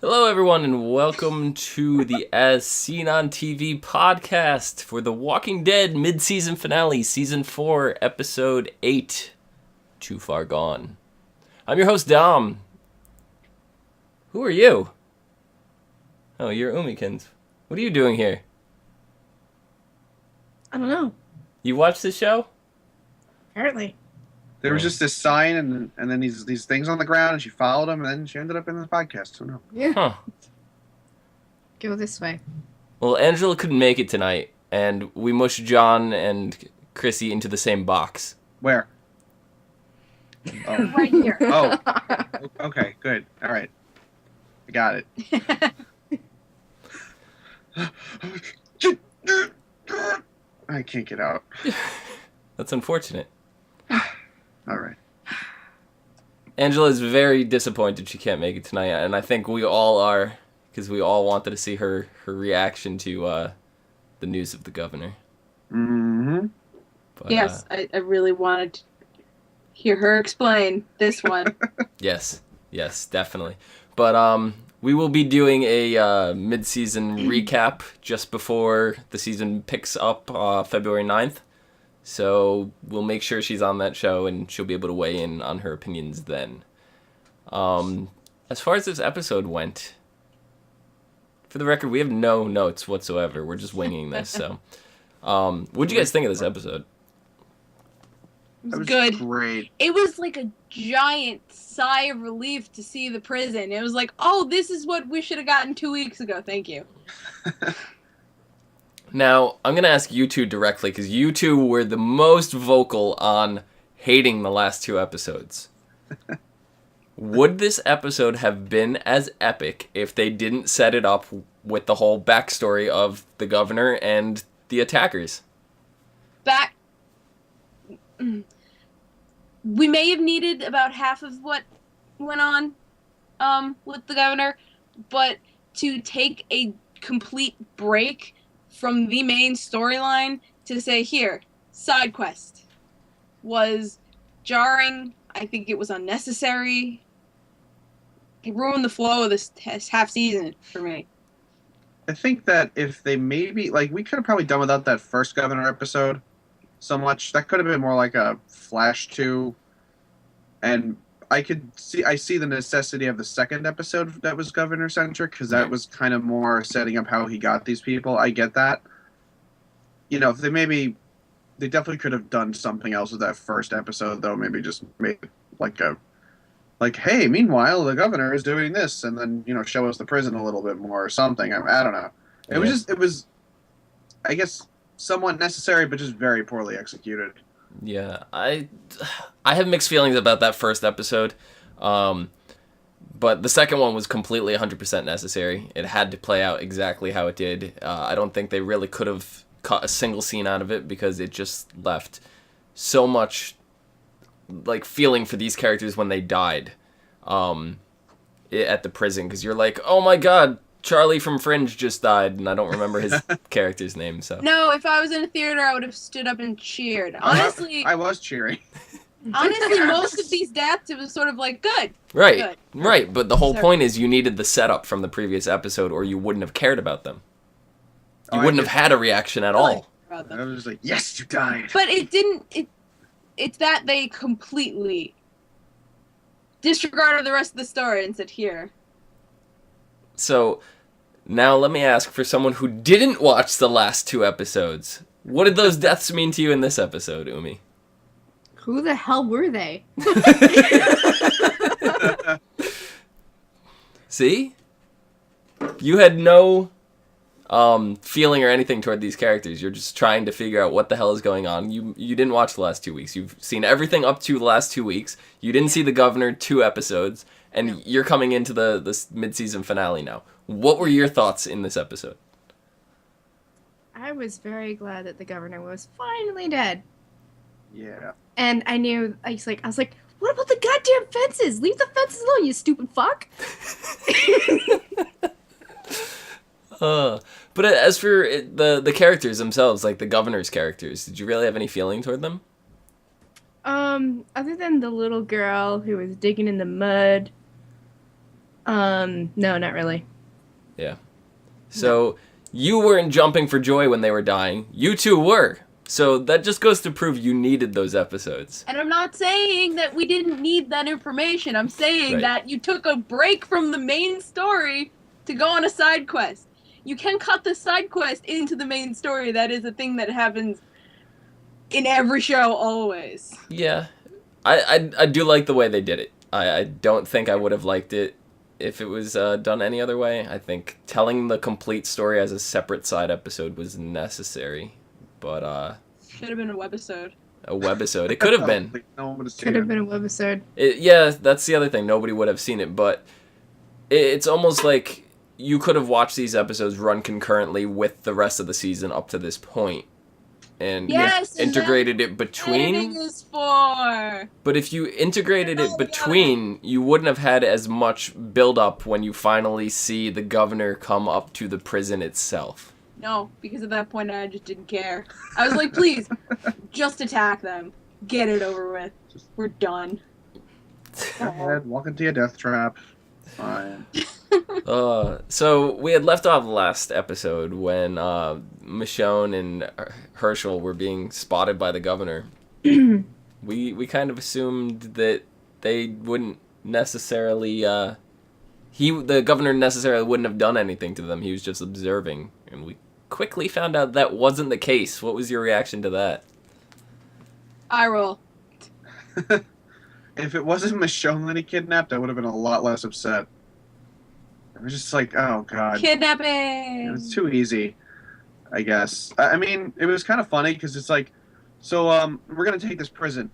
Hello, everyone, and welcome to the As Seen on TV podcast for The Walking Dead Midseason Finale, Season 4, Episode 8, Too Far Gone. I'm your host, Dom. Who are you? Oh, you're Omikins. What are you doing here? I don't know. You watched this show? Apparently. There was just this sign and then these things on the ground, and she followed them, and then she ended up in the podcast. Who knows? Yeah. Huh. Go this way. Well, Angela couldn't make it tonight, and we mushed John and Chrissy into the same box. Where? Oh. Right here. Oh. Okay, good. All right. I got it. I can't get out. That's unfortunate. All right. Angela is very disappointed she can't make it tonight, and I think we all are, because we all wanted to see her reaction to the news of the governor. Mm-hmm. But, yes, I really wanted to hear her explain this one. Yes, definitely. But we will be doing a mid-season recap just before the season picks up February 9th. So we'll make sure she's on that show and she'll be able to weigh in on her opinions then. As far as this episode went, for the record, we have no notes whatsoever. We're just winging this. So, what'd you guys think of this episode? It was good. Great. It was like a giant sigh of relief to see the prison. It was like, oh, this is what we should have gotten 2 weeks ago. Thank you. Now, I'm going to ask you two directly, because you two were the most vocal on hating the last two episodes. Would this episode have been as epic if they didn't set it up with the whole backstory of the governor and the attackers? We may have needed about half of what went on with the governor, but to take a complete break from the main storyline to say, here, side quest, was jarring. I think it was unnecessary. It ruined the flow of this half season for me. I think that if they maybe, we could have probably done without that first governor episode so much. That could have been more like a Flash 2. And I see the necessity of the second episode that was governor-centric, because that was kind of more setting up how he got these people. I get that. If they definitely could have done something else with that first episode, though. Maybe just made hey, meanwhile, the governor is doing this, and then, show us the prison a little bit more or something. I don't know. It was, I guess, somewhat necessary, but just very poorly executed. Yeah, I have mixed feelings about that first episode, but the second one was completely 100% necessary. It had to play out exactly how it did. I don't think they really could have cut a single scene out of it, because it just left so much feeling for these characters when they died at the prison, because you're like, oh my god, Charlie from Fringe just died, and I don't remember his character's name. So no, if I was in a theater, I would have stood up and cheered. Honestly, I was cheering. Honestly, most of these deaths, it was sort of like, good. Right. But the whole point is you needed the setup from the previous episode, or you wouldn't have cared about them. You wouldn't have had a reaction at all. I was just like, yes, you died. But it didn't. It's that they completely disregarded the rest of the story and said, here. So, now let me ask, for someone who didn't watch the last two episodes, what did those deaths mean to you in this episode, Umi? Who the hell were they? See? You had no feeling or anything toward these characters. You're just trying to figure out what the hell is going on. You didn't watch the last 2 weeks. You've seen everything up to the last 2 weeks. You didn't see the governor 2 episodes. And you're coming into the mid-season finale now. What were your thoughts in this episode? I was very glad that the governor was finally dead. Yeah. And I was like, what about the goddamn fences? Leave the fences alone, you stupid fuck. But as for the characters themselves, like the governor's characters, did you really have any feeling toward them? Other than the little girl who was digging in the mud, No, not really. Yeah. So you weren't jumping for joy when they were dying. You two were. So that just goes to prove you needed those episodes. And I'm not saying that we didn't need that information. I'm saying Right. that you took a break from the main story to go on a side quest. You can cut the side quest into the main story. That is a thing that happens in every show always. Yeah. I do like the way they did it. I don't think I would have liked it if it was done any other way. I think telling the complete story as a separate side episode was necessary. But, Should have been a webisode. a webisode. It could have been. Like, no one would have seen Could have it. been a webisode. Yeah, that's the other thing. Nobody would have seen it, but it's almost like you could have watched these episodes run concurrently with the rest of the season up to this point, and Yes, and integrated it Editing between. is for. But if you integrated it between, you wouldn't have had as much build up when you finally see the governor come up to the prison itself. No, because at that point I just didn't care. I was like, please, just attack them. Get it over with. We're done. Go ahead, walk into your death trap. Fine. So we had left off last episode when Michonne and Herschel were being spotted by the governor. we kind of assumed that they wouldn't necessarily the governor necessarily wouldn't have done anything to them. He was just observing, and we quickly found out that wasn't the case. What was your reaction to that? I roll. If it wasn't Michonne that he kidnapped, I would have been a lot less upset. It was just like, oh god, Kidnapping! it was too easy. I guess. I mean, it was kind of funny because it's like, so we're gonna take this prison.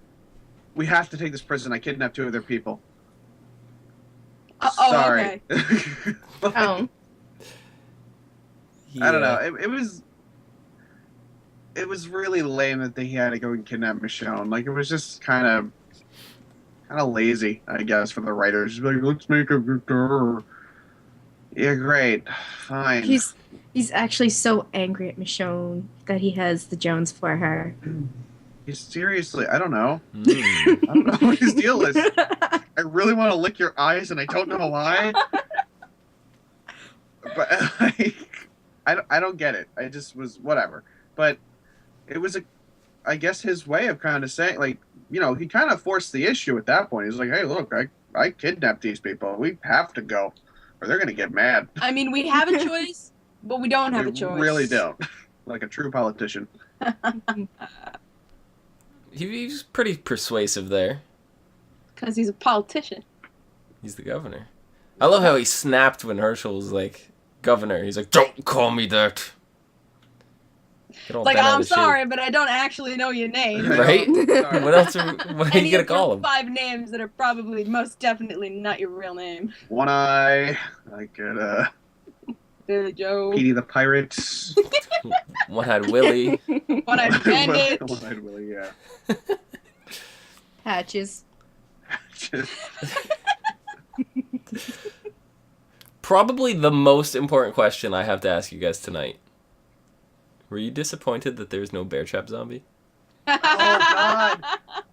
We have to take this prison. I kidnapped 2 other people. Sorry. Okay. Oh. I don't know. It was really lame that he had to go and kidnap Michonne. Like, it was just kind of lazy, I guess, for the writers. Just like, let's make a good girl. Yeah, great, fine. He's actually so angry at Michonne that he has the Jones for her. Seriously, I don't know. Mm. I don't know what his deal is. I really want to lick your eyes, and I don't know why. But I don't get it. I just was whatever. But it was I guess his way of kind of saying, like, you know, he kind of forced the issue at that point. He's like, hey, look, I kidnapped these people. We have to go, or they're gonna get mad. I mean, we have a choice, but we don't have a choice. We really don't. Like a true politician. He's pretty persuasive there. Because he's a politician. He's the governor. I love how he snapped when Herschel was like, governor. He's like, don't call me that. Get all Like, bent out I'm of shape. sorry, but I don't actually know your name. Right? Sorry. What else are you Any gonna of call your him? 5 names that are probably most definitely not your real name. One Eye. I get Billy Joe. Petey the Pirate. One-eyed Willie. One-eyed bandit. One-Eyed Willie, yeah. Patches. Probably the most important question I have to ask you guys tonight. Were you disappointed that there's no bear trap zombie? Oh god.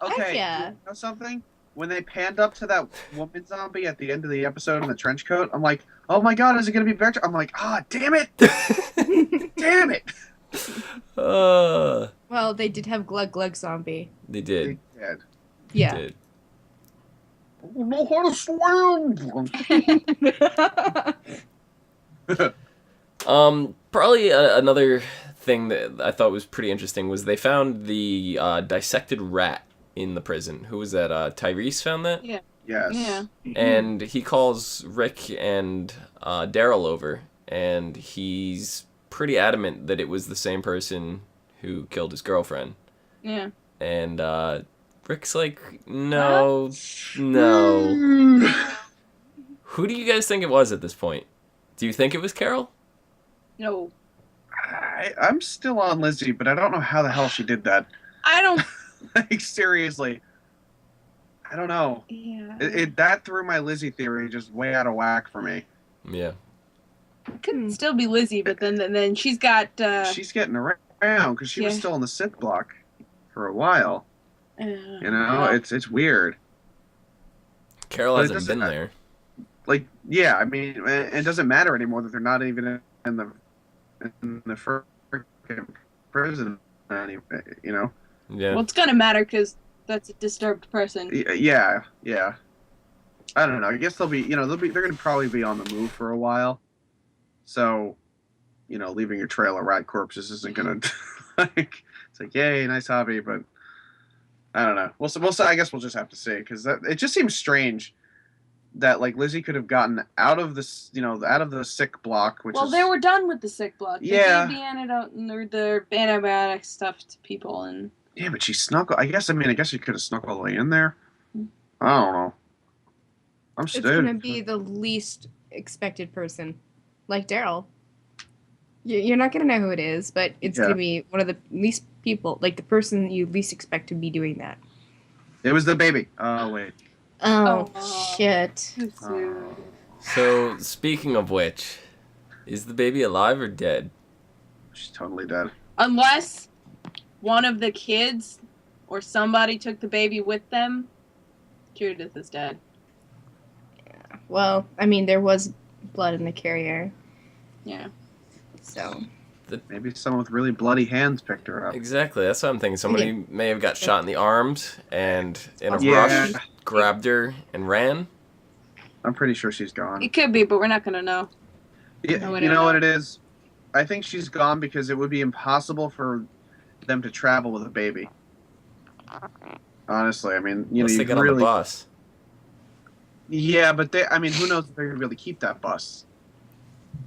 Okay. Heck yeah. You know something? When they panned up to that woman zombie at the end of the episode in the trench coat, I'm like, oh my god, is it gonna be bear trap? I'm like, damn it! Damn it! Well, they did have Glug Glug Zombie. They did. They did. Yeah. They did. I don't know how to swim. Probably another thing that I thought was pretty interesting was they found the dissected rat in the prison. Who was that? Tyrese found that? Yeah. Yes. Yeah. And he calls Rick and Daryl over, and he's pretty adamant that it was the same person who killed his girlfriend. Yeah. And Rick's like, no. Who do you guys think it was at this point? Do you think it was Carol? No. I'm still on Lizzie, but I don't know how the hell she did that. I don't. Like, seriously. I don't know. Yeah. That threw my Lizzie theory just way out of whack for me. Yeah. Could still be Lizzie, but then she's got. She's getting around because she was Yeah. still in the Sith block for a while. You know, yeah. it's weird. Carol But it hasn't been doesn't- there. like, yeah, I mean, it doesn't matter anymore that they're not even in the freaking prison. You know. Yeah. Well, it's gonna matter because that's a disturbed person. Yeah. I don't know. I guess they're gonna probably be on the move for a while. So, leaving your trail of rat corpses isn't gonna like. It's like, yay, nice hobby, but I don't know. We'll see. I guess we'll just have to see because it just seems strange that like Lizzie could have gotten out of this, out of the sick block. They were done with the sick block. Yeah. They gave the antidote and the antibiotic stuff to people, and yeah, but she snuck. I guess she could have snuck all the way in there. I don't know. I'm It's stupid. gonna be the least expected person, like Daryl. You're not gonna know who it is, but it's gonna be one of the least people, like the person you least expect to be doing that. It was the baby. Oh wait. Oh, Oh. shit. Oh. So, speaking of which, is the baby alive or dead? She's totally dead. unless one of the kids or somebody took the baby with them, Judith is dead. Well, I mean, there was blood in the carrier, Yeah. so. Maybe someone with really bloody hands picked her up. Exactly, that's what I'm thinking. Somebody may have got shot in the arms and in a Yeah. rush grabbed her and ran. I'm pretty sure she's gone. It could be, but we're not going to know. Yeah, No, we you don't know know. what it is? I think she's gone because it would be impossible for them to travel with a baby. Honestly, I mean, Unless you they get really... on the bus. Yeah, but who knows if they're gonna be able to keep that bus?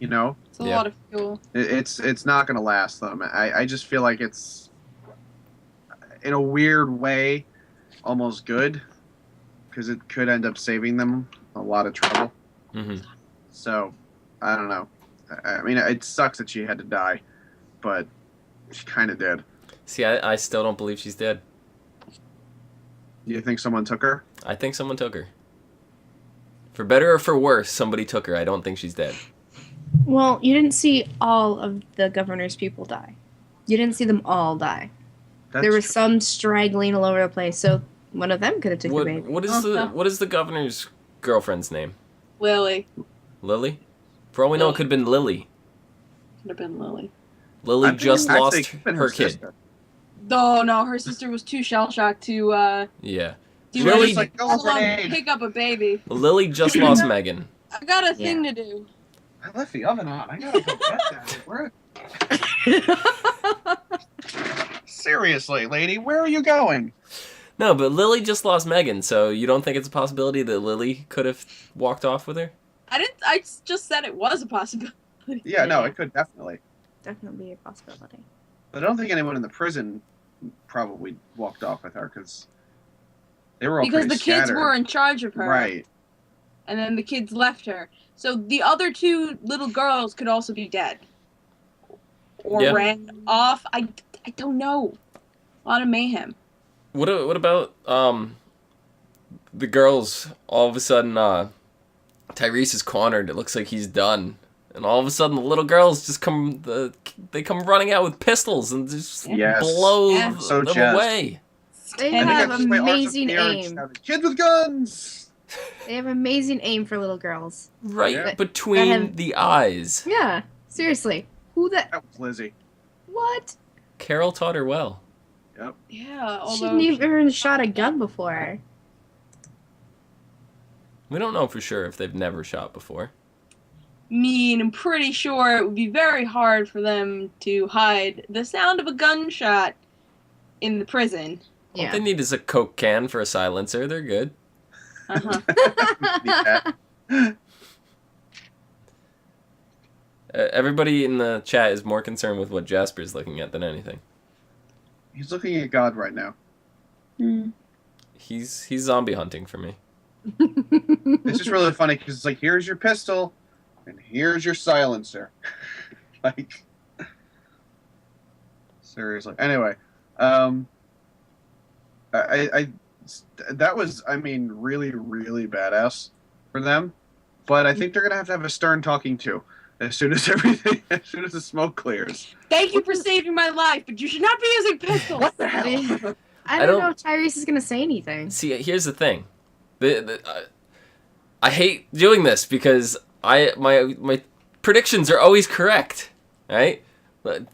You know, It's a Yeah. lot of fuel. it's not gonna last them. I just feel like it's, in a weird way, almost good, because it could end up saving them a lot of trouble. Hmm. So, I don't know. I mean, it sucks that she had to die, but she kind of did. See, I still don't believe she's dead. Do you think someone took her? I think someone took her. For better or for worse, somebody took her. I don't think she's dead. Well, you didn't see all of the governor's people die. You didn't see them all die. That's There were true. some straggling all over the place, so one of them could have taken the baby. What is Uh-huh. what is the governor's girlfriend's name? Lily. Lily? For all we know, it Lily. could have been Lily. Could have been Lily. Lily I think just actually lost it could've been her kid. sister. Oh, no, her sister was too shell-shocked to, Yeah. do Lily- Just like, go full-on grenade. pick up a baby. Lily just lost Megan. I got a thing to do. I left the oven on. I gotta go get that. Where? Seriously, lady, where are you going? No, but Lily just lost Megan, so you don't think it's a possibility that Lily could have walked off with her? I just said it was a possibility. Yeah, no, it could definitely. Definitely a possibility. But I don't think anyone in the prison probably walked off with her because they were all Because the pretty kids scattered. were in charge of her. Right. And then the kids left her. So the other two little girls could also be dead. Or Yeah. ran off. I don't know. A lot of mayhem. What about the girls? All of a sudden, Tyrese is cornered. It looks like he's done, and all of a sudden, the little girls just come running out with pistols and just Yes. blow Yeah. So them jazzed. away. They And have that's why ours amazing appear and aim. shouted, kids with guns. They have amazing aim for little girls. Right Yeah. between That have- the eyes. Yeah, seriously. Who the... That was Lizzie. What? Carol taught her well. Yep. Yeah, She'd although never shot a gun before. We don't know for sure if they've never shot before. I'm pretty sure it would be very hard for them to hide the sound of a gunshot in the prison. All Yeah. they need is a Coke can for a silencer. They're good. Uh-huh. Yeah. Everybody in the chat is more concerned with what Jasper's looking at than anything. He's looking at God right now. He's zombie hunting for me. It's just really funny because it's like, here's your pistol, and here's your silencer. Like, seriously. Anyway, I that was, I mean, really, really badass for them. But I think they're gonna have a stern talking to as soon as the smoke clears. Thank you for saving my life, but you should not be using pistols. What the hell? I don't know if Tyrese is going to say anything. See, here's the thing. I hate doing this because my predictions are always correct, right?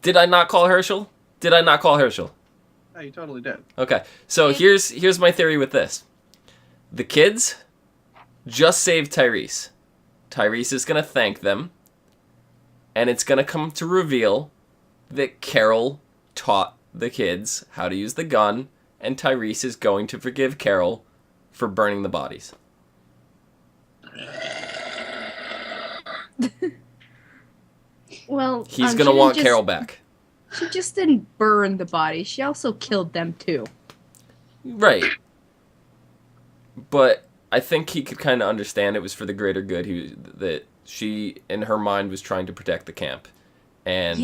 Did I not call Herschel? Did I not call Herschel? No, you totally did. Okay, so here's my theory with this. The kids just saved Tyrese. Tyrese is going to thank them, and it's going to come to reveal that Carol taught the kids how to use the gun, and Tyrese is going to forgive Carol for burning the bodies. Well, He's going to want Carol back. She just didn't burn the body. She also killed them too. Right. But I think he could kind of understand it was for the greater good. That she, in her mind, was trying to protect the camp. And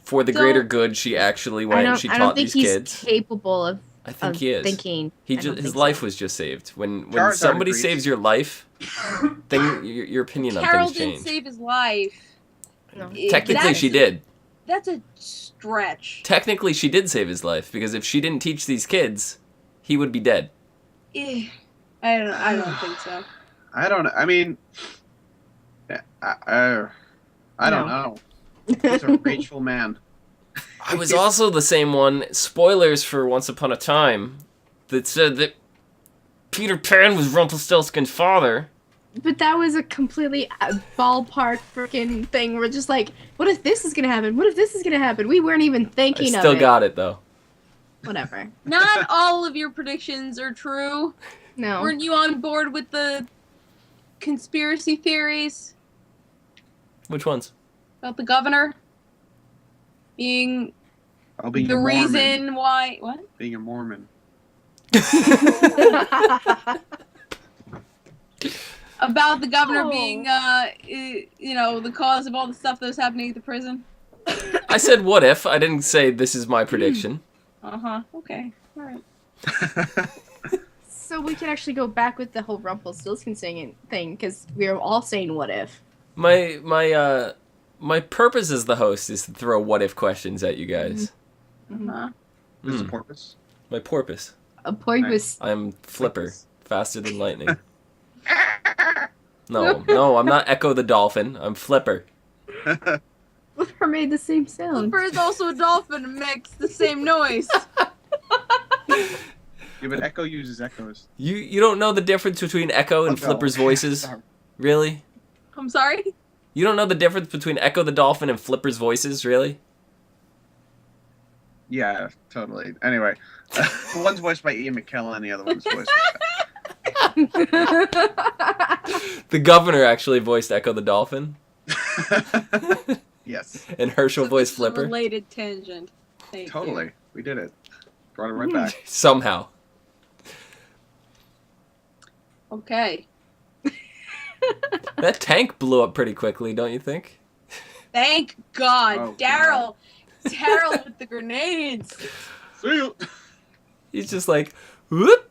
for the greater good, she actually went and she taught these kids. I don't think he's capable of I think he is. Thinking. His life was just saved. When somebody saves your life, your opinion on Carol things change. didn't save his life. No. Technically, she did. That's a stretch. Technically, she did save his life because if she didn't teach these kids, he would be dead. I don't think so. I don't know. I mean, I don't know. He's a rageful man. I was also the same one. Spoilers for Once Upon a Time that said that Peter Pan was Rumpelstiltskin's father. But that was a completely ballpark freaking thing. We're just like, what if this is gonna happen? What if this is gonna happen? We weren't even thinking of it. Still got it though. Whatever. Not all of your predictions are true. No. Weren't you on board with the conspiracy theories Which ones? about the governor being Being the a Mormon. reason why? What? Being a Mormon. About the governor being, the cause of all the stuff that was happening at the prison? I said what if. I didn't say this is my prediction. Uh-huh. Okay. All right. So we can actually go back with the whole Rumpelstiltskin singing thing, because we are all saying what if. My purpose as the host is to throw what if questions at you guys. Uh-huh. This is a porpoise. My porpoise. A porpoise. I'm Flipper, faster than lightning. No, I'm not Echo the Dolphin. I'm Flipper. Flipper made the same sound. Flipper is also a dolphin and makes the same noise. Yeah, but Echo uses echoes. You don't know the difference between Echo and Flipper's voices? Really? I'm sorry? You don't know the difference between Echo the Dolphin and Flipper's voices, really? Yeah, totally. Anyway, one's voiced by Ian McKellen, the other one's voiced The governor actually voiced Echo the Dolphin. Yes. And Herschel voiced This is a Flipper. related tangent. Thank Totally. you. We did it. Brought it right back. Somehow. Okay. That tank blew up pretty quickly, don't you think? Thank God. Oh, Daryl. Daryl with the grenades. See you. He's just like, whoop.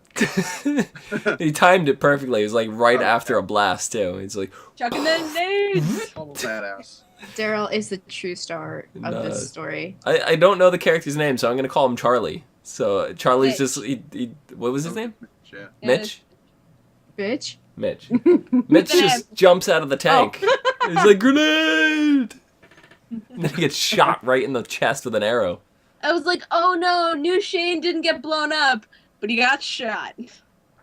He timed it perfectly. It was like right after a blast, too. He's like, Chucking the grenades. Total badass. Daryl is the true star of this story. I don't know the character's name, so I'm going to call him Charlie. So Charlie's Mitch. just, what was his name? Yeah. Mitch? Bitch. Mitch. Mitch just jumps out of the tank. He's like, grenade! And then he gets shot right in the chest with an arrow. I was like, oh no, New Shane didn't get blown up, but he got shot.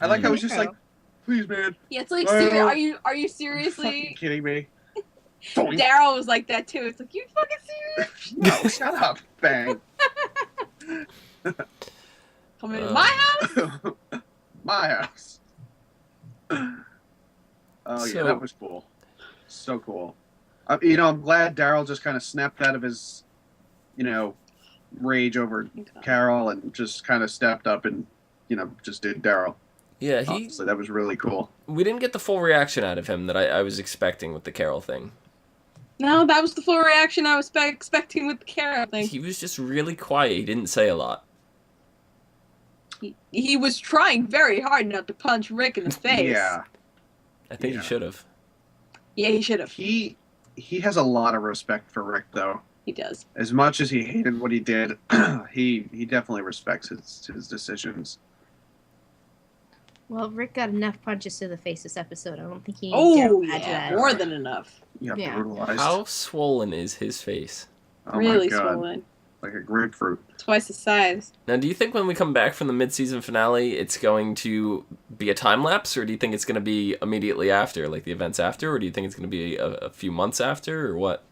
I like how he's just like, please, man. Yeah, it's like, are you seriously? Kidding me? Daryl was like that too. It's like, you fucking serious? No, shut up. Bang. Come into my house? My house. Oh, yeah, that was cool. So cool. I'm glad Daryl just kind of snapped out of his, rage over Carol and just kind of stepped up and, just did Daryl. Yeah, So that was really cool. We didn't get the full reaction out of him that I was expecting with the Carol thing. No, that was the full reaction I was expecting with the Carol thing. He was just really quiet. He didn't say a lot. He was trying very hard not to punch Rick in the face. Yeah. I think he should have. Yeah, he should have. He has a lot of respect for Rick, though. He does. As much as he hated what he did, he definitely respects his decisions. Well, Rick got enough punches to the face this episode. I don't think he needs Oh, to add to yeah, that. more than enough. Yeah, Yeah. brutalized. How swollen is his face? Oh Really my god, swollen. like a grapefruit. Twice the size. Now, do you think when we come back from the mid-season finale, it's going to be a time lapse, or do you think it's going to be immediately after, like the events after, or do you think it's going to be a few months after, or what?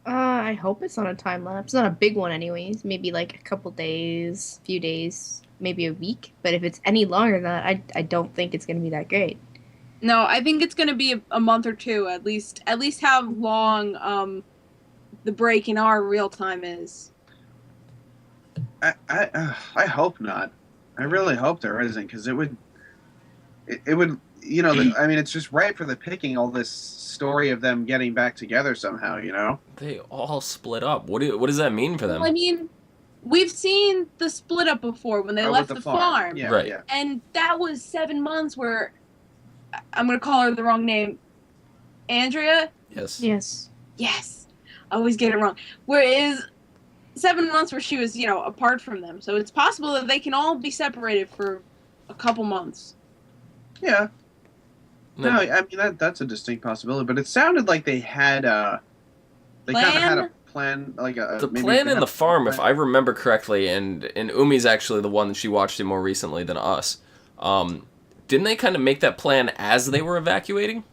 I hope it's not a time lapse. Not a big one, anyways. Maybe like a couple days, few days, maybe a week. But if it's any longer than that, I don't think it's gonna be that great. No, I think it's gonna be a month or two at least. At least how long the break in our real time is. I hope not. I really hope there isn't, because it would, you know, I mean, it's just right for the picking. All this story of them getting back together somehow, you know. They all split up. What does that mean for them? Well, I mean, we've seen the split up before when they left with the farm. Yeah, Right. yeah. And that was 7 months where I'm gonna call her the wrong name. Andrea? Yes. Yes. Yes. I always get it wrong. Whereas 7 months where she was, apart from them. So it's possible that they can all be separated for a couple months. Yeah. No. No, I mean that's a distinct possibility, but it sounded like they had they kind of had a plan, like The maybe plan they in had the a farm, plan. if I remember correctly, and Umi's actually the one that she watched it more recently than us. Didn't they kind of make that plan as they were evacuating?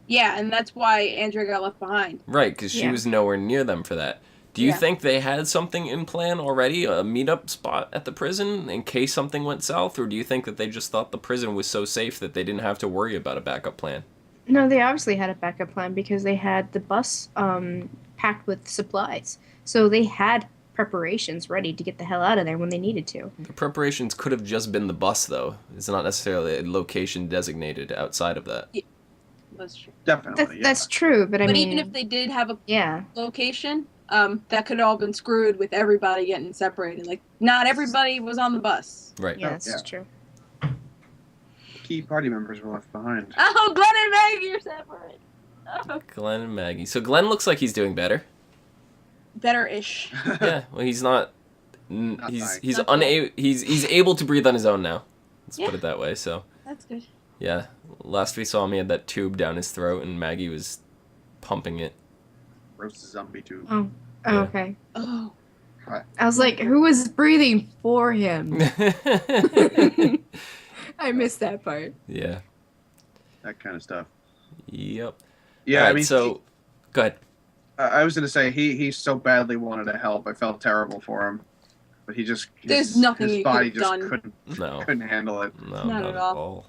Yeah, and that's why Andrea got left behind. Right, because she Yeah. was nowhere near them for that. Do you Yeah. think they had something in plan already, a meetup spot at the prison in case something went south, or do you think that they just thought the prison was so safe that they didn't have to worry about a backup plan? No, they obviously had a backup plan because they had the bus packed with supplies. So they had preparations ready to get the hell out of there when they needed to. The preparations could have just been the bus, though. It's not necessarily a location designated outside of that. That's true. Definitely. That's true, but I But mean, even if they did have a yeah, location, that could have all been screwed with everybody getting separated. Like, not everybody was on the bus. Right. yeah, that's yeah. true. Key party members were left behind. Oh, Glenn and Maggie are separate. Oh. Glenn and Maggie. So Glenn looks like he's doing better. Better-ish. Yeah. Well, he's not. Not He's dying. he's Not unable. He's able to breathe on his own now. Let's Yeah. put it that way. So That's good. yeah. Last we saw him, he had that tube down his throat, and Maggie was pumping it. Roast zombie too. Oh, Yeah. okay. Oh. I was like, who was breathing for him? I missed that part. Yeah. That kind of stuff. Yep. Yeah, Alright, I mean, so go ahead. I was gonna say he so badly wanted to help. I felt terrible for him, but he just There's nothing his he body could've just done. No. couldn't handle it. No, Not at all.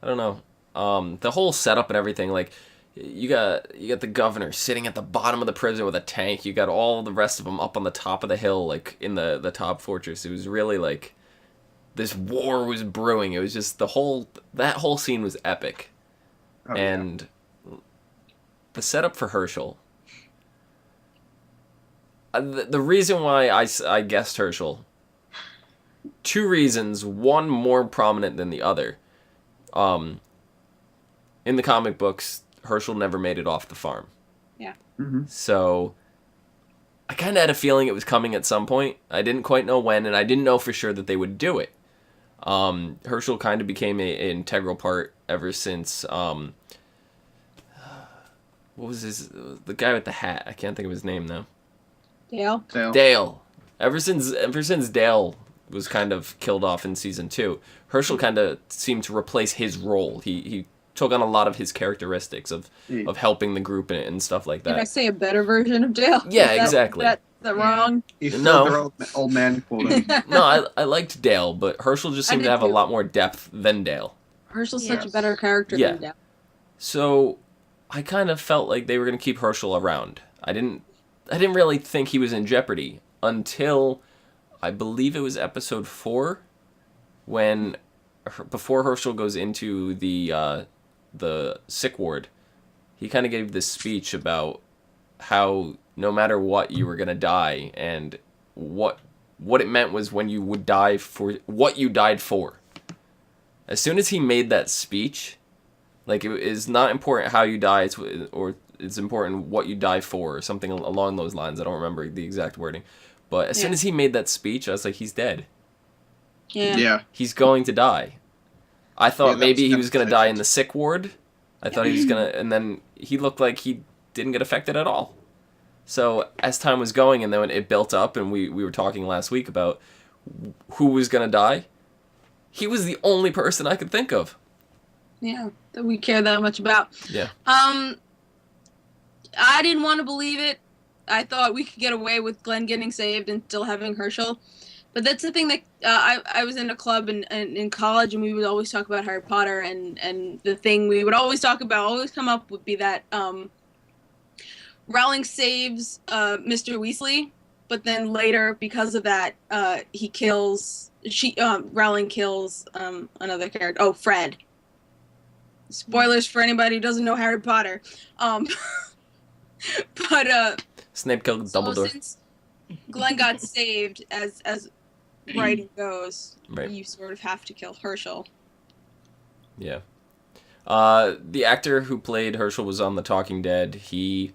I don't know. The whole setup and everything, like you got the governor sitting at the bottom of the prison with a tank. You got all the rest of them up on the top of the hill, like in the top fortress. It was really like this war was brewing. It was just that whole scene was epic. Oh, yeah. And the setup for Herschel. The reason why I guessed Herschel. Two reasons. One more prominent than the other. In the comic books, Herschel never made it off the farm. Yeah. Mm-hmm. So I kind of had a feeling it was coming at some point. I didn't quite know when, and I didn't know for sure that they would do it. Herschel kind of became an integral part ever since. What was the guy with the hat? I can't think of his name now. Dale? Dale. Ever since Dale was kind of killed off in season 2, Herschel kind of seemed to replace his role. He took on a lot of his characteristics of helping the group and stuff like Did I that. say a better version of Dale? Yeah, Is that- exactly. Is that wrong? He's No. still their old man quota. No, I liked Dale, but Herschel just I seemed to did have a too. lot more depth than Dale. Herschel's such a Yes. better character Yeah. than Dale. So I kind of felt like they were going to keep Herschel around. I didn't really think he was in jeopardy until I believe it was episode 4 when before Herschel goes into the sick ward. He kind of gave this speech about how no matter what you were going to die, and what it meant was when you would die for what you died for. As soon as he made that speech, like it is not important how you die, it's important what you die for, or something along those lines. I don't remember the exact wording, but as soon Yeah. as he made that speech, I was like, he's dead. Yeah. He's going to die. I thought that maybe was he was going to die in definitely the sick ward. I thought he was going to, and then he looked like he didn't get affected at all. So as time was going, and then it built up, and we were talking last week about who was going to die, he was the only person I could think of. Yeah, that we care that much about. Yeah. I didn't want to believe it. I thought we could get away with Glenn getting saved and still having Herschel. But that's the thing that I was in a club in college, and we would always talk about Harry Potter, and the thing we would always talk about, always come up, would be that Rowling saves Mr. Weasley, but then later, because of that, Rowling kills another character. Oh, Fred. Spoilers for anybody who doesn't know Harry Potter. But Snape killed Dumbledore. Since Glenn got saved, as writing goes, Right. you sort of have to kill Herschel. Yeah. The actor who played Herschel was on The Talking Dead. He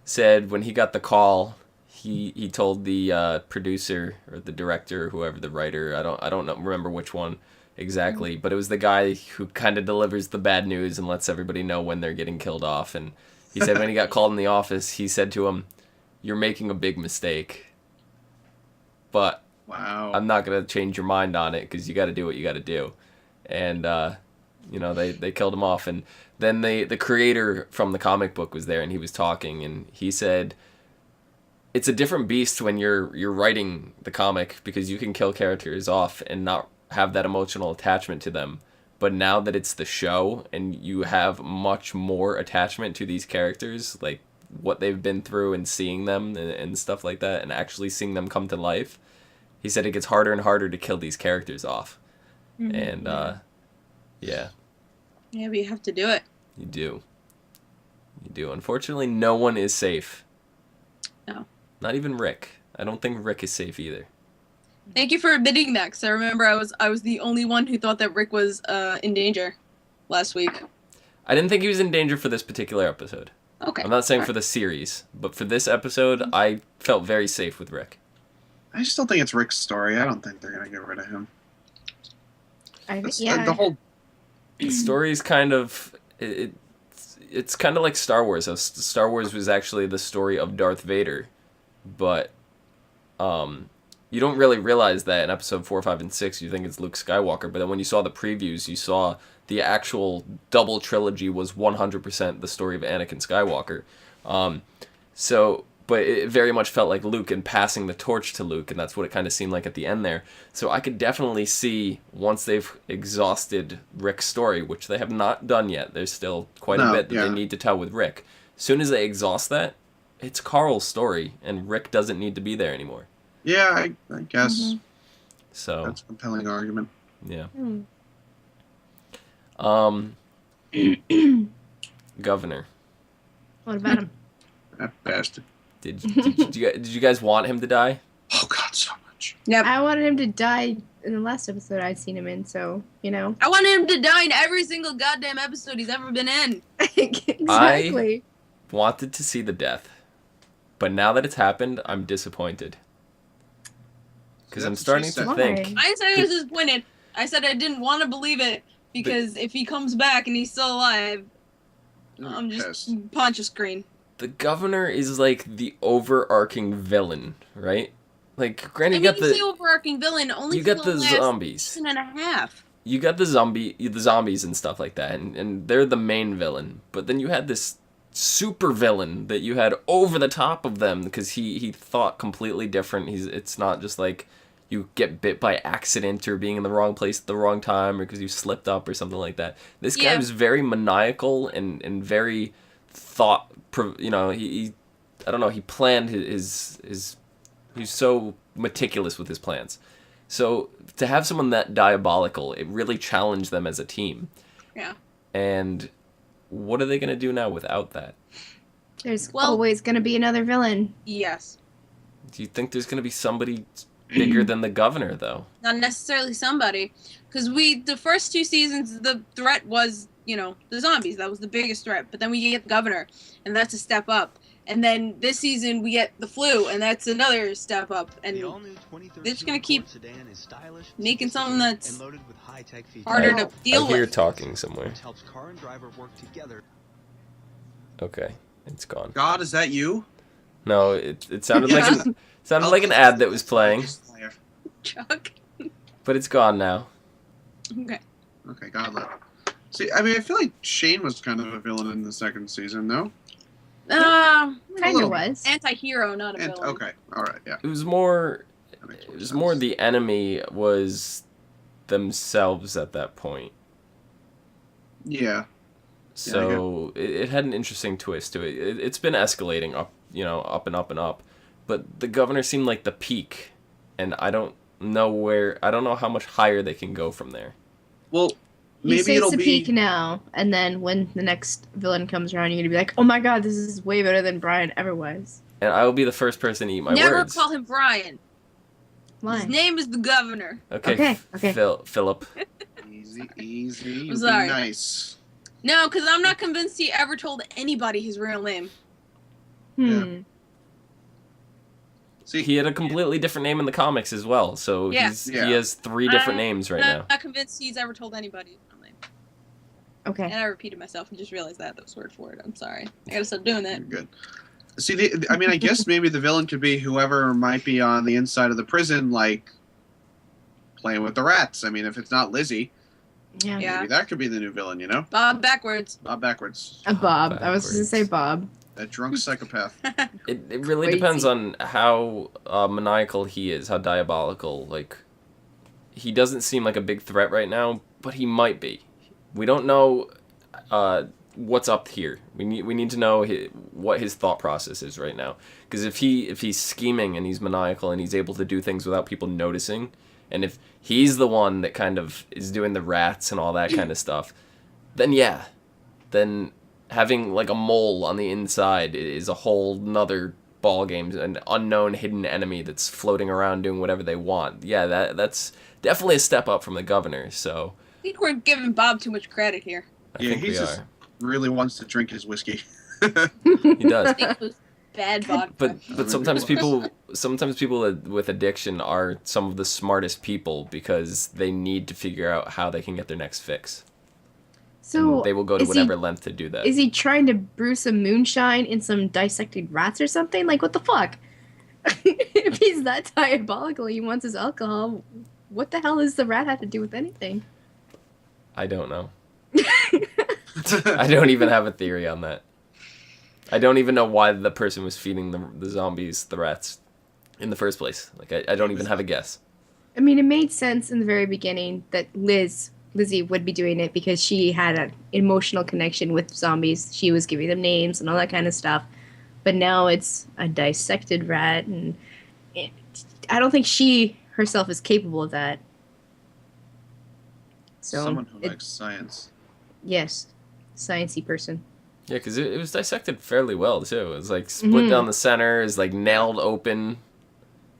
said when he got the call, he told the producer or the director or whoever, the writer, I don't remember which one exactly, but it was the guy who kind of delivers the bad news and lets everybody know when they're getting killed off. And he said when he got called in the office, he said to him, "You're making a big mistake, but Wow. I'm not going to change your mind on it because you got to do what you got to do." And, they killed him off. And then the creator from the comic book was there, and he was talking, and he said, it's a different beast when you're writing the comic because you can kill characters off and not have that emotional attachment to them. But now that it's the show and you have much more attachment to these characters, like what they've been through and seeing them and stuff like that, and actually seeing them come to life, he said it gets harder and harder to kill these characters off. Mm-hmm. And, yeah. Yeah, but you have to do it. You do. Unfortunately, no one is safe. No. Not even Rick. I don't think Rick is safe either. Thank you for admitting that, because I remember I was the only one who thought that Rick was in danger last week. I didn't think he was in danger for this particular episode. Okay. I'm not saying for the series, but for this episode, I felt very safe with Rick. I still think it's Rick's story. I don't think they're gonna get rid of him. The whole The story's kind of... It's kind of like Star Wars. Star Wars was actually the story of Darth Vader, but you don't really realize that in episode 4, 5, and 6. You think it's Luke Skywalker, but then when you saw the previews, you saw the actual double trilogy was 100% the story of Anakin Skywalker. But it very much felt like Luke and passing the torch to Luke, and that's what it kind of seemed like at the end there. So I could definitely see, once they've exhausted Rick's story, which they have not done yet, there's still quite a bit that they need to tell with Rick. As soon as they exhaust that, it's Carl's story, and Rick doesn't need to be there anymore. Yeah, I guess. Mm-hmm. So That's a compelling argument. yeah. Hmm. Governor. What about him? That bastard. Did you guys want him to die? Oh God, so much. Yep. I wanted him to die in the last episode I'd seen him in, so, I wanted him to die in every single goddamn episode he's ever been in. Exactly. Wanted to see the death, but now that it's happened, I'm disappointed. Because I'm starting to think... Why? I said I was disappointed. I said I didn't want to believe it, because if he comes back and he's still alive, I'm just punch a screen. The governor is like the overarching villain, right? Like, granted, he's the overarching villain only you for got the the last zombies. season and a half. You got the zombies and stuff like that, and they're the main villain. But then you had this super villain that you had over the top of them because he thought completely different. It's not just like you get bit by accident or being in the wrong place at the wrong time or because you slipped up or something like that. This guy was very maniacal and very thought. He I don't know. He planned his he's so meticulous with his plans. So to have someone that diabolical, it really challenged them as a team. Yeah. And what are they going to do now without that? There's always going to be another villain. Yes. Do you think there's going to be somebody bigger than the governor, though? Not necessarily somebody. Because the first 2 seasons, the threat was, the zombies. That was the biggest threat. But then we get the governor, and that's a step up. And then this season we get the flu, and that's another step up. And The all-new 2013 they're just gonna keep Ford sedan is stylish, making something that's and loaded with high-tech features, harder I- to deal I hear with. talking somewhere. which helps car and driver work together. Okay, it's gone. God, is that you? No, it sounded like Yes. an ad that was playing, Chuck. but it's gone now. Okay. Okay, Godlet. See, I mean, I feel like Shane was kind of a villain in the second season, no? Kind little of was. Anti-hero, not a villain. Okay, all right, yeah. It was more. That makes It more was sense. more the enemy was themselves at that point. Yeah. So it had an interesting twist to it. It's been escalating up, up and up and up. But the governor seemed like the peak, and I don't know how much higher they can go from there. Well, You maybe say it'll it's a be. peak now, and then when the next villain comes around, you're gonna be like, "Oh my god, this is way better than Brian ever was." And I will be the first person to eat my Never words. call him Brian. Why? His name is the governor. Okay. Okay. Philip. Easy. I'm sorry. Be nice. No, because I'm not convinced he ever told anybody his real name. Hmm. See, He had a completely different name in the comics as well. So Yeah. he has 3 different names right I'm now. not convinced he's ever told anybody his real name. Okay. And I repeated myself and just realized that was word for word. I'm sorry. I gotta stop doing you're that. good. See, I mean, I guess maybe the villain could be whoever might be on the inside of the prison, like playing with the rats. I mean, if it's not Lizzie, Yeah. Yeah. maybe that could be the new villain. You know, Bob backwards. Bob backwards, Bob. I was just gonna say Bob. that drunk psychopath. It really Crazy. depends on how maniacal he is, how diabolical. Like, he doesn't seem like a big threat right now, but he might be. We don't know what's up here. We need to know what his thought process is right now. Because if he's scheming and he's maniacal and he's able to do things without people noticing, and if he's the one that kind of is doing the rats and all that kind of stuff, then having like a mole on the inside is a whole nother ball game, an unknown hidden enemy that's floating around doing whatever they want. Yeah, that's definitely a step up from the governor. So I think we're giving Bob too much credit here. I Yeah, think he's we just- are. Really wants to drink his whiskey. He does. I think it was bad vodka. But sometimes people with addiction are some of the smartest people because they need to figure out how they can get their next fix. So And they will go to is whatever length to do that. Is he trying to brew some moonshine in some dissected rats or something? Like, what the fuck? If he's that diabolical, he wants his alcohol. What the hell does the rat have to do with anything? I don't know. I don't even have a theory on that. I don't even know why the person was feeding the zombies the rats in the first place. Like, I don't even have a guess. I mean, it made sense in the very beginning that Lizzie would be doing it because she had an emotional connection with zombies. She was giving them names and all that kind of stuff. But now it's a dissected rat, and I don't think she herself is capable of that. So, Someone who likes science. yes, sciencey person. Yeah, because it was dissected fairly well, too. It was, like, split down the center. It was, like, nailed open.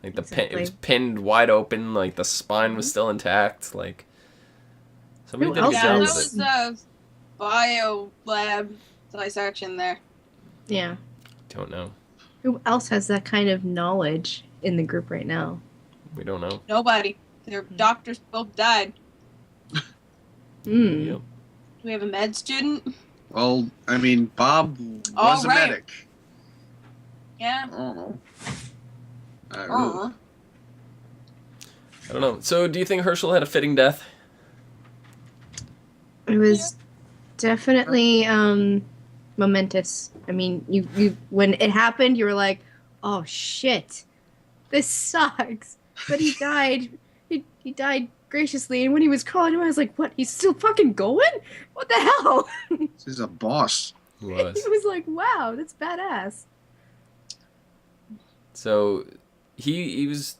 Like, it was pinned wide open. Like, the spine was still intact. Like, somebody Who did a good else Yeah, job that with is- it. was bio lab dissection there. Yeah. Don't know. Who else has that kind of knowledge in the group right now? We don't know. Nobody. Their doctors both died. Hmm. Yep. Do we have a med student? Well, I mean, Bob Oh, was a right. medic. Yeah. I don't know. Uh-huh. I don't know. So, do you think Herschel had a fitting death? It was definitely momentous. I mean, you when it happened, you were like, "Oh shit, this sucks." But he died. He died graciously, and when he was crawling away, I was like, "What? He's still fucking going? What the hell?" This is a boss. He He was. was like, "Wow, that's badass." So, he was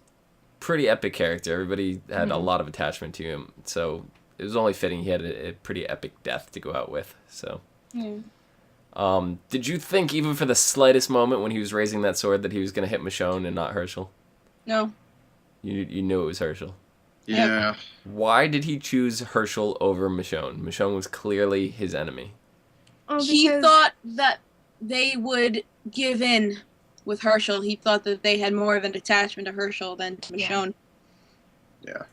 pretty epic character. Everybody had a lot of attachment to him. So, it was only fitting he had a pretty epic death to go out with. So, did you think even for the slightest moment when he was raising that sword that he was going to hit Michonne and not Herschel? No. You knew it was Herschel. Yeah. Why did he choose Herschel over Michonne? Michonne was clearly his enemy. Oh, He because- thought that they would give in with Herschel. He thought that they had more of an attachment to Herschel than to Michonne. Yeah.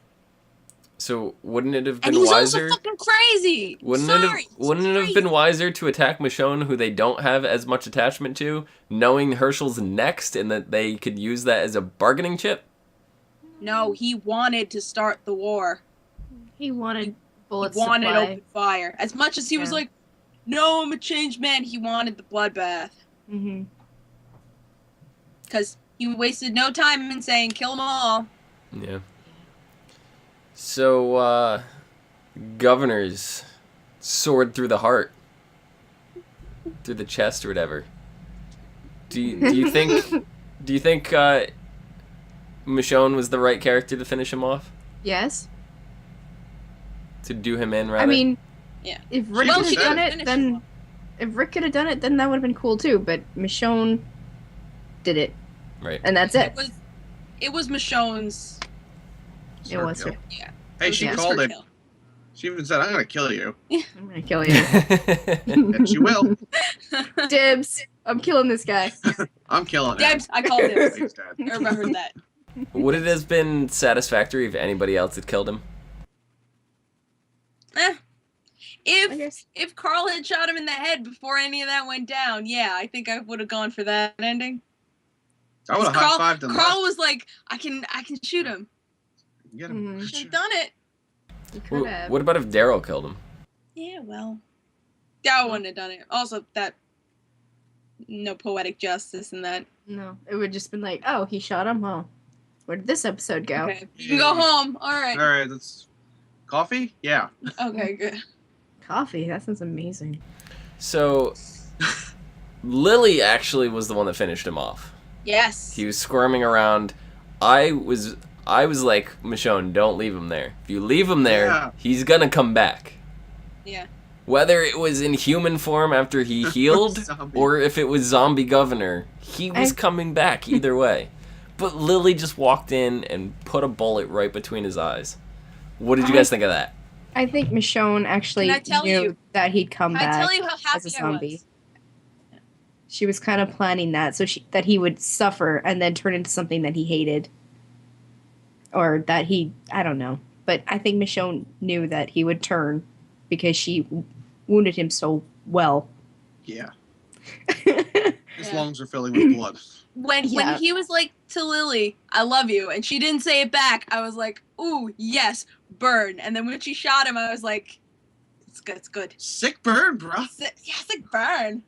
So wouldn't it have And been he's wiser? also fucking crazy. Wouldn't Sorry, it have been wiser to attack Michonne, who they don't have as much attachment to, knowing Herschel's next and that they could use that as a bargaining chip? No, he wanted to start the war. He wanted bullets. He wanted supply. open fire. As much as he was like, no, I'm a changed man, he wanted the bloodbath. Mm-hmm. Because he wasted no time in saying, kill them all. Yeah. So, Governor's sword through the heart, through the chest or whatever. Do you think Michonne was the right character to finish him off? Yes. To do him in, rather? I mean, Yeah. if Rick Well, could she have done did it, finish then him. if Rick could have done it, then that would have been cool too. But Michonne did it, Right. and that's it. It was Michonne's. It was Kill. her. Yeah. Hey, she was called her it. kill. She even said, "I'm gonna kill you," I'm gonna kill you. and she will. Dibs. I'm killing this guy. I'm killing him. Debs, I called him. He's dead. I remembered that. Would it have been satisfactory if anybody else had killed him? I If guess. if Carl had shot him in the head before any of that went down, yeah, I think I would have gone for that ending. I would have Carl, high-fived him. Carl was like, I can shoot him. Get him. Mhm. I've done it. You could have. What about if Daryl killed him? Yeah, well, Dow wouldn't have done it. Also, that no poetic justice in that. No, it would just been like, oh, he shot him. Oh, where did this episode go? Okay, you can go home. All right. All right, that's coffee. Yeah. Okay, good. Coffee. That sounds amazing. So, Lily actually was the one that finished him off. Yes. He was squirming around. I was like, Michonne, don't leave him there. If you leave him there, Yeah. he's gonna come back. Yeah. Whether it was in human form after he healed, Zombie. or if it was zombie governor, he was coming back either way. But Lily just walked in and put a bullet right between his eyes. What did you guys think of that? I think Michonne actually Can I tell knew you- that he'd come Can I back tell you how as happy a I zombie. was? She was kind of planning that so that he would suffer and then turn into something that he hated. Or that I don't know. But I think Michonne knew that he would turn because she wounded him so well. Yeah. His Yeah. lungs are filling with blood. When Yeah. he was like to Lily, "I love you," and she didn't say it back, I was like, "Ooh, yes, burn." And then when she shot him, I was like, "It's good, it's good." Sick burn, bro. Yes, like burn.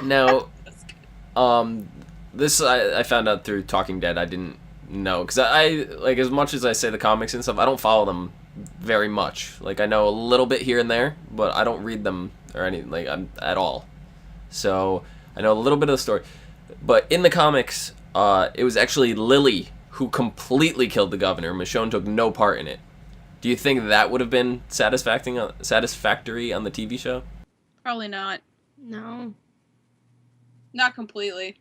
Now, That's good. this I found out through Talking Dead. I didn't know because I like, as much as I say the comics and stuff, I don't follow them very much. Like, I know a little bit here and there, but I don't read them or anything at all. So I know a little bit of the story. But in the comics, it was actually Lily who completely killed the governor. Michonne took no part in it. Do you think that would have been satisfactory on the TV show? Probably not. No. Not completely.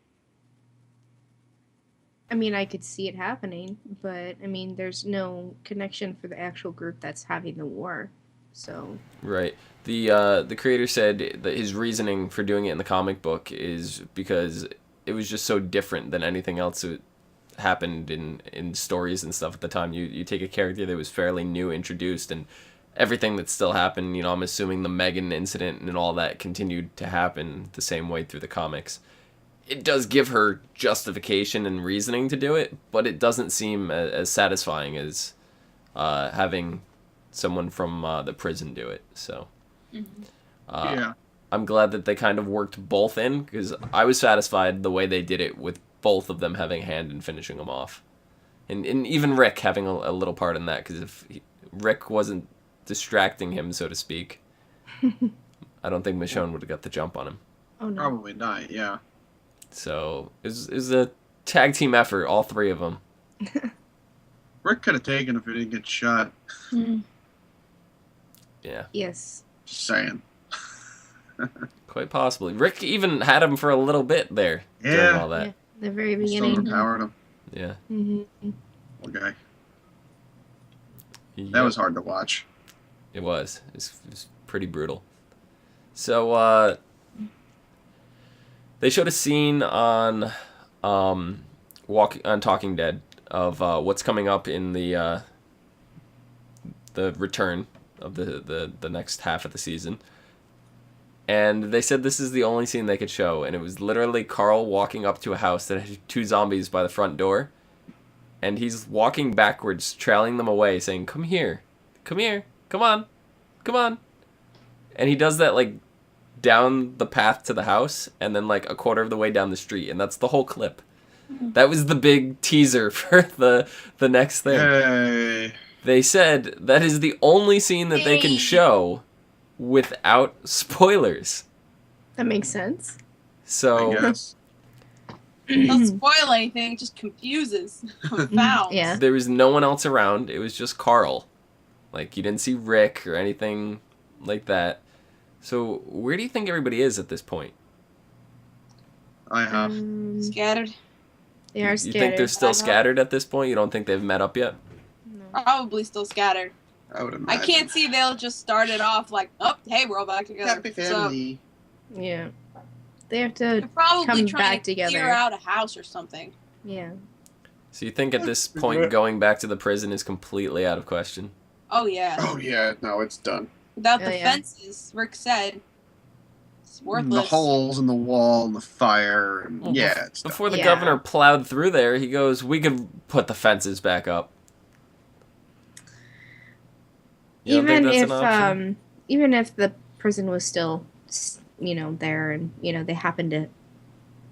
I mean, I could see it happening, but I mean, there's no connection for the actual group that's having the war. So, Right. The creator said that his reasoning for doing it in the comic book is because it was just so different than anything else that happened in stories and stuff at the time. You take a character that was fairly new, introduced, and everything that still happened, I'm assuming the Megan incident and all that continued to happen the same way through the comics. It does give her justification and reasoning to do it, but it doesn't seem as satisfying as having someone from the prison do it. So Yeah. I'm glad that they kind of worked both in, because I was satisfied the way they did it with both of them having a hand in finishing them off. And even Rick having a little part in that, because if Rick wasn't distracting him, so to speak, I don't think Michonne would have got the jump on him. oh no. Probably not. Yeah. So it was a tag team effort, all three of them. Rick could have taken if he didn't get shot. Yeah, Yes. Just saying. quite possibly. Rick even had him for a little bit there during Yeah. all that. Yeah, the very Just beginning. overpowered him. Yeah. hmm Poor guy. That Yep. was hard to watch. It was. It was pretty brutal. So, They showed a scene on Talking Dead of what's coming up in the return of the next half of the season. And they said this is the only scene they could show, and it was literally Carl walking up to a house that had 2 zombies by the front door, and he's walking backwards, trailing them away, saying, come here, come on, come on. And he does that, like, down the path to the house, and then, like, a quarter of the way down the street, and that's the whole clip. That was the big teaser for the next thing. Hey. They said that is the only scene that they can show without spoilers. That makes sense. So I guess. Don't spoil anything, it just confuses. Confounds. Yeah. there was no one else around. It was just Carl. Like, you didn't see Rick or anything like that. So where do you think everybody is at this point? I have. Scattered. They are You scattered. think they're still scattered at this point? You don't think they've met up yet? No. Probably still scattered. I would I imagine. can't see they'll just start it off like, oh, hey, we're all back together. Happy family. Yeah. They have So to. they're probably Come trying back to together. clear out a house or something. Yeah. So you think at this point going back to the prison is completely out of question? Oh, yeah. Oh yeah, no, it's done. Without Oh, the yeah. fences, Rick said, it's The worthless. holes in the wall and the fire, and Well, yeah, it's done. Before the Yeah. governor plowed through there, he goes, we could put the fences back up. You don't think that's an option? Even if the prison was still, there, and they happened to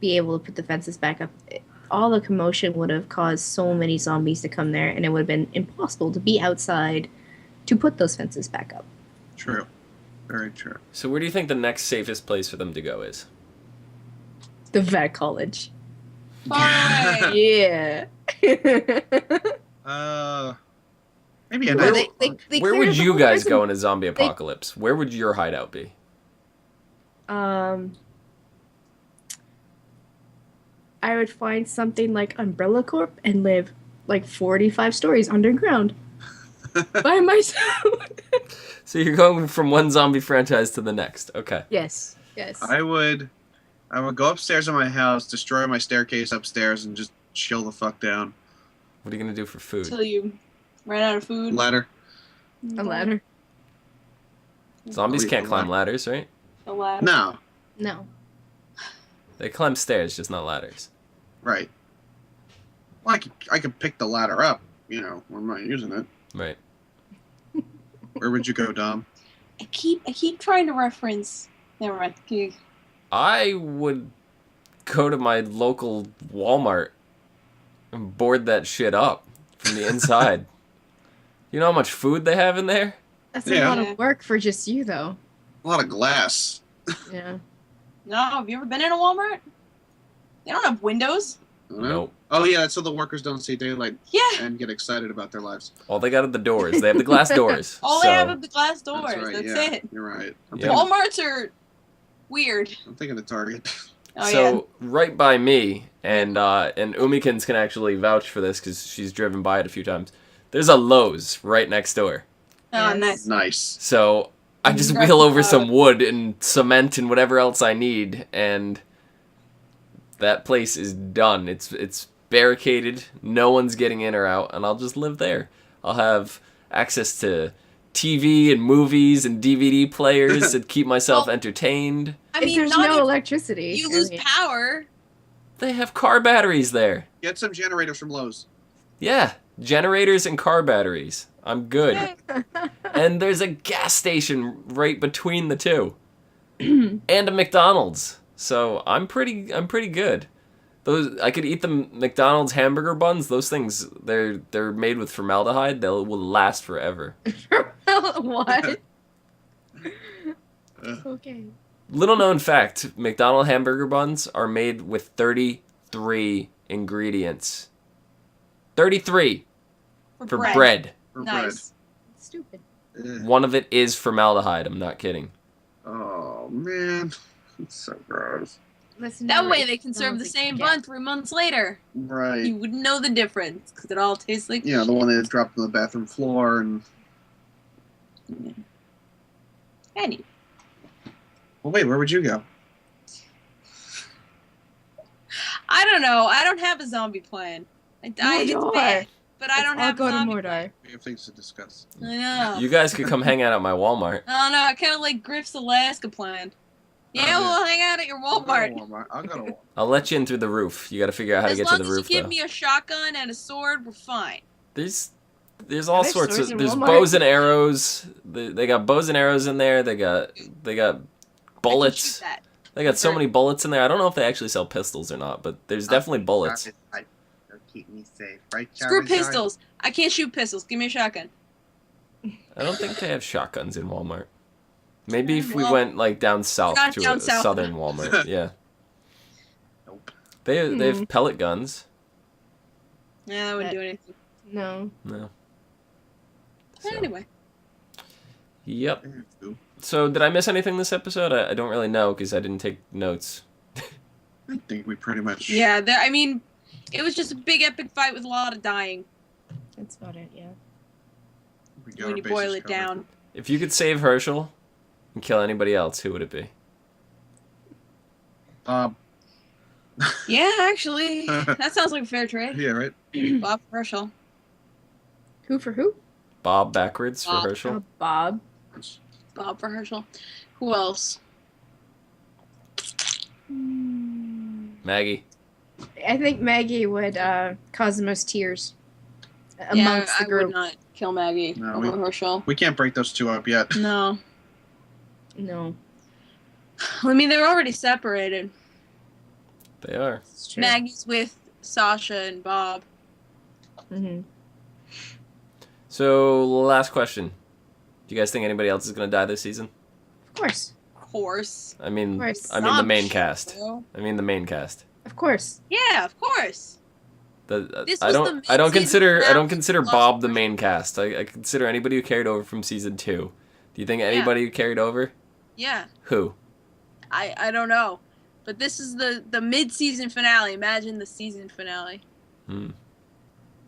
be able to put the fences back up, all the commotion would have caused so many zombies to come there, and it would have been impossible to be outside to put those fences back up. True. Very true. So where do you think the next safest place for them to go is? The vet college. Fine. Yeah. Maybe a Well, nice. they Where cleared would the you whole guys prison. go in a zombie apocalypse? Where would your hideout be? I would find something like Umbrella Corp and live like 45 stories underground by myself. So you're going from one zombie franchise to the next. Okay. Yes. I would go upstairs in my house, destroy my staircase upstairs, and just chill the fuck down. What are you going to do for food? Until you ran out of food. Ladder. A ladder. Zombies Oh, yeah, can't climb ladder. ladders, right? A ladder. No. No. They climb stairs, just not ladders. Right. Well, I could pick the ladder up. When I'm not using it. Right. Where would you go, Dom? I keep trying to reference. Never mind. Okay. I would go to my local Walmart and board that shit up from the inside. You know how much food they have in there? That's Yeah. a lot of work for just you, though. A lot of glass. Yeah. No, have you ever been in a Walmart? They don't have windows. I don't know. Nope. Oh yeah, that's so the workers don't see daylight Yeah. and get excited about their lives. All they got are the doors. They have the glass doors. All so they have are the glass doors. That's right. That's yeah, it. you're right. Yeah. Walmarts are weird. I'm thinking of Target. Oh, so right by me, and Omikins can actually vouch for this because she's driven by it a few times. There's a Lowe's right next door. yeah. Oh, Yes. nice. Nice. So I just Grab wheel the over cloud. some wood and cement and whatever else I need, and that place is done. It's barricaded. No one's getting in or out, and I'll just live there. I'll have access to TV and movies and DVD players and keep myself Well, entertained. I If mean, there's not no if electricity. you I lose mean, power. They have car batteries there. Get some generators from Lowe's. Yeah, generators and car batteries. I'm good. Yeah. And there's a gas station right between the two. And a McDonald's. So I'm pretty good. Those I could eat the McDonald's hamburger buns. Those things they're made with formaldehyde. They will last forever. What? Okay. Little known fact, McDonald's hamburger buns are made with 33 ingredients. 33 for bread. For Nice. Stupid. bread. Ugh. One of it is formaldehyde. I'm not kidding. Oh man, it's so gross. Listen, That to way Rick. they can serve the Sounds same like- bun 3 months later. Right. You wouldn't know the difference because it all tastes like. Yeah, the one that dropped on the bathroom floor and. Anyway. Well, wait, where would you go? I don't know. I don't have a zombie plan. It's Mordor. bad, but I don't I'll have go a to zombie Mordor. plan. We have things to discuss. I know. You guys could come hang out at my Walmart. I don't know. I kind of like Griff's Alaska plan. Yeah, yeah. we'll hang out at your Walmart. I'll go to Walmart. I'll let you in through the roof. You got to figure out how to As get long to the as roof, you give though. me a shotgun and a sword, we're fine. There's all There's sorts swords of in there's Walmart. bows and arrows. They got bows and arrows in there. They got I can bullets. shoot that. They got so many bullets in there. I don't know if they actually sell pistols or not, but there's definitely bullets. They'll keep me safe, right? Screw Charlie? pistols. I can't shoot pistols. Give me a shotgun. I don't think they have shotguns in Walmart. Maybe if we Well, went like down south not to down a south. southern Walmart. Yeah. Nope. They have pellet guns. Yeah, that wouldn't do anything. No. No. So, Anyway. Yep. So did I miss anything this episode? I don't really know because I didn't take notes. I think we pretty much. Yeah, I mean, it was just a big epic fight with a lot of dying That's about it, yeah. We got when our you bases boil it covered. down. If you could save Herschel and kill anybody else, who would it be? Yeah, actually, that sounds like a fair trade. Yeah, right. Bob Herschel. Who for who? Bob backwards for Bob. Herschel. Bob. Bob for Herschel. Who else? Maggie. I think Maggie would cause the most tears Yeah, amongst the I group. would not kill Maggie No, over Herschel. We can't break those two up yet. No. No, I mean, they're already separated. They are. it's true. Maggie's with Sasha and Bob. Mm-hmm. So last question. Do you guys think anybody else is gonna die this season? Of course. Of course. I mean, Of course. I mean the main Some cast. show. I mean the main cast. Of course. Yeah, of course. I This was the don't mid-season consider finale. Bob the main cast. I consider anybody who carried over from season 2. Do you think anybody who carried over? Yeah, Who? I don't know. But this is the mid-season finale. Imagine the season finale.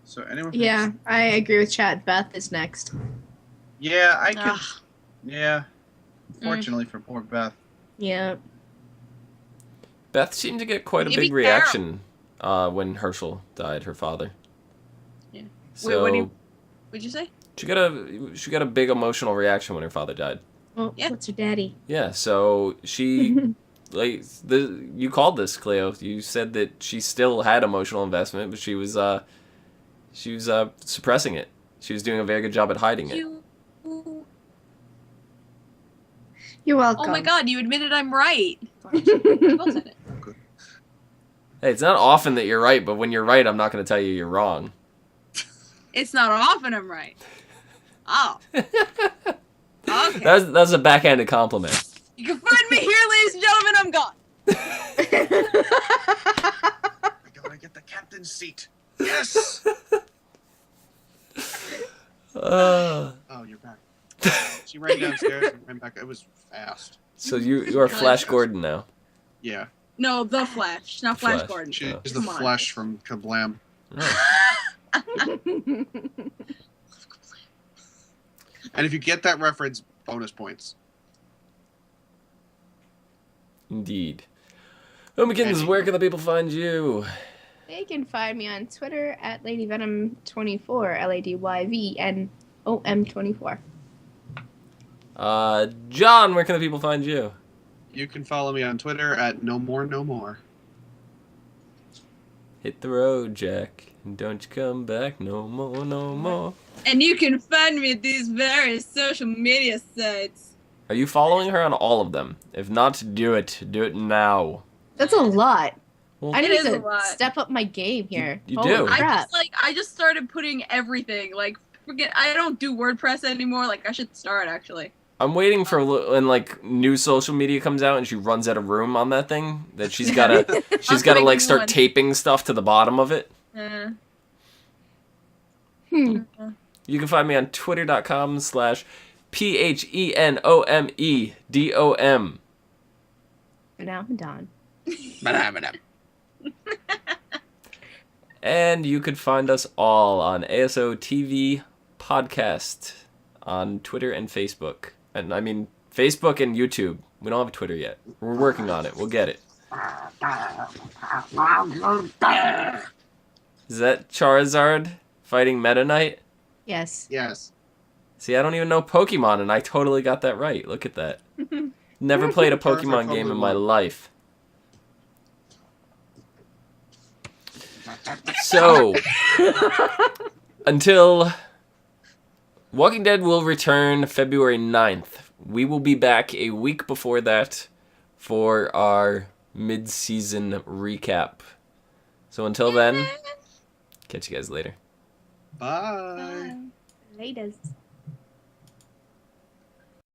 So anyone? Yeah, I agree with Chad. Beth is next. Yeah, I could. Ugh. Yeah. Fortunately for poor Beth. Yeah. Beth seemed to get quite a Maybe big reaction when Herschel died, her father. Yeah. Wait, So what do you- What'd you say? she got a big emotional reaction when her father died. Well, Yeah. what's her daddy? Yeah, so she you called this, Clio. You said that she still had emotional investment, but she was suppressing it. She was doing a very good job at hiding it. You're welcome. Oh my god, you admitted I'm right. Who else said it? Hey, it's not often that you're right, but when you're right, I'm not going to tell you you're wrong. It's not often I'm right. Oh. Okay. That's a backhanded compliment. You can find me here, ladies and gentlemen. I'm gone. I gotta get the captain's seat. Yes. Oh, you're back. She ran downstairs and ran back. It was fast. So you are Flash Gordon now. Yeah. No, the Flash, not Flash, Flash. Gordon. She's Oh. the Come on. Flash from Kablam. Oh. And if you get that reference, bonus points. Indeed. Omikins, where can the people find you? They can find me on Twitter at LadyVenom24, LadyVenom24. John, where can the people find you? You can follow me on Twitter at no more. Hit the road, Jack, and don't you come back no more, no more. And you can find me at these various social media sites. Are you following her on all of them? If not, do it. Do it now. That's a lot. Well, I It need is a to lot. step up my game here. You Holy do. crap. I just started putting everything. Like, forget, I don't do WordPress anymore. Like, I should start actually. I'm waiting for when like new social media comes out and she runs out of room on that thing that she's gotta make like new start ones. taping stuff to the bottom of it. Hmm. You can find me on twitter.com/PHENOMEDOM. For now, I'm done. And you could find us all on ASOTV podcast on Twitter and Facebook. And I mean Facebook and YouTube. We don't have a Twitter yet. We're working on it. We'll get it. Is that Charizard fighting Meta Knight? Yes. Yes. See, I don't even know Pokemon, and I totally got that right. Look at that. Never played a Charizard Pokemon game totally in my won. life. So, until Walking Dead will return February 9th. We will be back a week before that for our mid-season recap. So until then, catch you guys later. Bye. Latest.